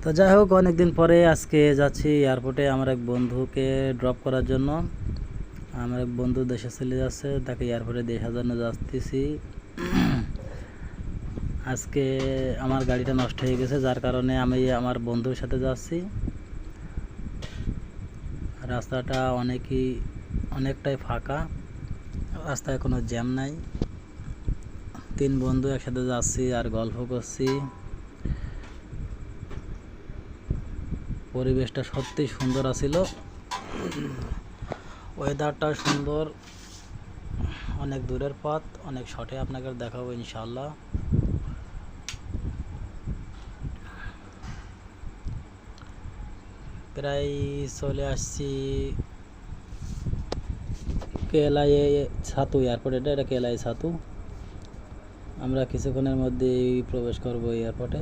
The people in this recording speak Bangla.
তো যাই হোক, অনেকদিন পরে আজকে যাচ্ছি এয়ারপোর্টে আমার এক বন্ধুকে ড্রপ করার জন্য। আমার এক বন্ধু দেশে চলে যাচ্ছে, তাকে এয়ারপোর্টে দেখার জন্য যাচ্ছি। আজকে আমার গাড়িটা নষ্ট হয়ে গেছে, যার কারণে আমি আমার বন্ধুর সাথে যাচ্ছি। রাস্তাটা অনেকটাই ফাঁকা, রাস্তায় কোনো জ্যাম নাই। 3 বন্ধু একসাথে যাচ্ছি আর গল্প করছি। পরিবেশটা সত্যি সুন্দর আছিল, ওয়েদারটা সুন্দর। অনেক দূরের পথ, অনেক শর্টে আপনাকে দেখাবো ইনশাআল্লাহ। প্রায় চলে আসছি কেলাই ছাতু এয়ারপোর্ট। এটা কেলাই ছাতু। আমরা কিছুক্ষণের মধ্যেই প্রবেশ করব এয়ারপোর্টে।